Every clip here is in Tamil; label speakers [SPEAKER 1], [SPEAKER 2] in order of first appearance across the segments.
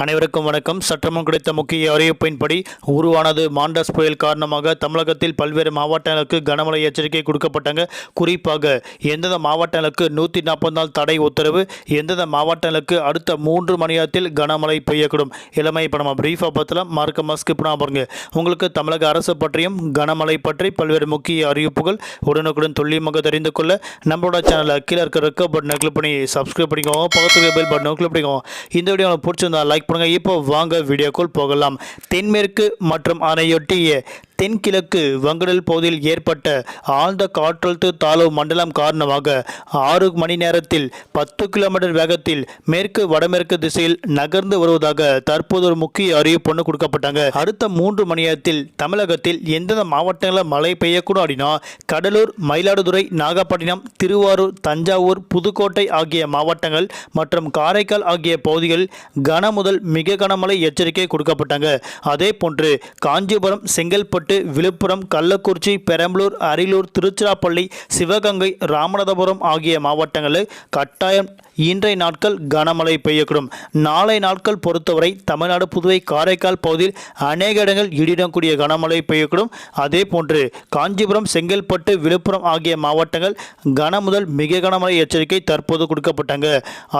[SPEAKER 1] அனைவருக்கும் வணக்கம். சற்றமும் கிடைத்த முக்கிய அறிவிப்பின்படி உருவானது மாண்டஸ் புயல் காரணமாக தமிழகத்தில் பல்வேறு மாவட்டங்களுக்கு கனமழை எச்சரிக்கை கொடுக்கப்பட்டாங்க. குறிப்பாக எந்தெந்த மாவட்டங்களுக்கு 140 நாள் தடை உத்தரவு, எந்தெந்த மாவட்டங்களுக்கு அடுத்த 3 மணி நேரத்தில் கனமழை பெய்யக்கூடும். இளமை இப்போ நம்ம பிரீஃபாக பார்த்தலாம். மார்க்க ஸ்கிப் பண்ணாம பாருங்க. உங்களுக்கு தமிழக அரசு பற்றியும் கனமழை பற்றி பல்வேறு முக்கிய அறிவிப்புகள் உடனுக்குடன் துல்லியமாக தெரிந்து கொள்ள நம்மளோட சேனலை கீழே இருக்கிற ரெக்க பட்டனை கிளிக் பண்ணி சப்ஸ்கிரைப் பண்ணிக்கோங்க. பக்கத்துக்கு பெல் பட்டனை கிளிக் பண்ணிக்கோங்க. இந்த வீடியோ உங்களுக்கு பிடிச்சிருந்தா லைக் பண்ணுங்க. இப்போ வாங்க வீடியோக்குள் போகலாம். தென்மேற்கு மற்றும் அதனையொட்டிய தென்கிழக்கு வங்கடல் பகுதியில் ஏற்பட்ட ஆழ்ந்த காற்றழுத்த தாழ்வு மண்டலம் காரணமாக 6 மணி நேரத்தில் 10 கிலோமீட்டர் வேகத்தில் மேற்கு வடமேற்கு திசையில் நகர்ந்து வருவதாக தற்போது ஒரு முக்கிய அறிவிப்பு ஒன்று கொடுக்கப்பட்டாங்க. அடுத்த 3 மணி நேரத்தில் தமிழகத்தில் எந்தெந்த மாவட்டங்களில் மழை பெய்யக்கூடும் அப்படின்னா கடலூர், மயிலாடுதுறை, நாகப்பட்டினம், திருவாரூர், தஞ்சாவூர், புதுக்கோட்டை ஆகிய மாவட்டங்கள் மற்றும் காரைக்கால் ஆகிய பகுதிகளில் கன முதல் மிக கனமழை எச்சரிக்கை கொடுக்கப்பட்டாங்க. அதே போன்று காஞ்சிபுரம், செங்கல்பட்டு, விழுப்புரம், கள்ளக்குறிச்சி, பெரம்பலூர், அரியலூர், திருச்சிராப்பள்ளி, சிவகங்கை, ராமநாதபுரம் ஆகிய மாவட்டங்களில் கட்டாயம் இன்றைய நாட்கள் கனமழை பெய்யக்கூடும். நாளை நாட்கள் பொறுத்தவரை தமிழ்நாடு, புதுவை, காரைக்கால் பகுதியில் அநேக இடங்கள் இடிடக்கூடிய கனமழை பெய்யக்கூடும். அதே போன்று காஞ்சிபுரம், செங்கல்பட்டு, விழுப்புரம் ஆகிய மாவட்டங்கள் கன முதல் மிக கனமழை எச்சரிக்கை தற்போது கொடுக்கப்பட்டாங்க.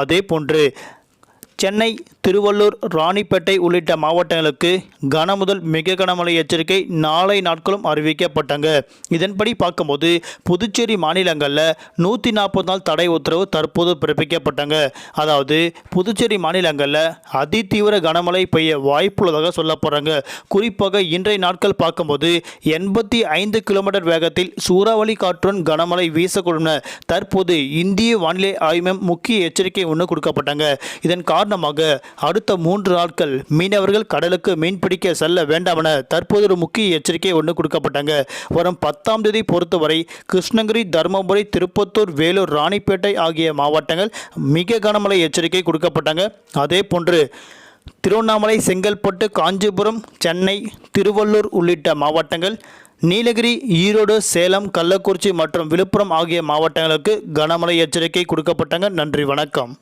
[SPEAKER 1] அதே போன்று சென்னை, திருவள்ளூர், ராணிப்பேட்டை உள்ளிட்ட மாவட்டங்களுக்கு கன முதல் மிக கனமழை எச்சரிக்கை நாளை நாட்களும் அறிவிக்கப்பட்டாங்க. இதன்படி பார்க்கும்போது புதுச்சேரி மாநிலங்களில் 140 நாள் தடை உத்தரவு தற்போது பிறப்பிக்கப்பட்டாங்க. அதாவது புதுச்சேரி மாநிலங்களில் அதிதீவிர கனமழை பெய்ய வாய்ப்புள்ளதாக சொல்லப்படுறாங்க. குறிப்பாக இன்றைய நாட்கள் பார்க்கும்போது 85 கிலோமீட்டர் வேகத்தில் சூறாவளி காற்றுடன் கனமழை வீசக்கூடும் தற்போது இந்திய வானிலை ஆய்வு மையம் முக்கிய எச்சரிக்கை ஒன்று கொடுக்கப்பட்டாங்க. இதன் காரணமாக அடுத்த 3 நாட்கள் மீனவர்கள் கடலுக்கு மீன்பிடிக்க செல்ல வேண்டாம் என தற்போது ஒரு முக்கிய எச்சரிக்கை ஒன்று கொடுக்கப்பட்டாங்க. வரும் 10ஆம் தேதி பொறுத்தவரை கிருஷ்ணகிரி, தருமபுரி, திருப்பத்தூர், வேலூர், ராணிப்பேட்டை ஆகிய மாவட்டங்கள் மிக கனமழை எச்சரிக்கை கொடுக்கப்பட்டாங்க. அதே போன்று திருவண்ணாமலை, செங்கல்பட்டு, காஞ்சிபுரம், சென்னை, திருவள்ளூர் உள்ளிட்ட மாவட்டங்கள், நீலகிரி, ஈரோடு, சேலம், கள்ளக்குறிச்சி மற்றும் விழுப்புரம் ஆகிய மாவட்டங்களுக்கு கனமழை எச்சரிக்கை கொடுக்கப்பட்டாங்க. நன்றி, வணக்கம்.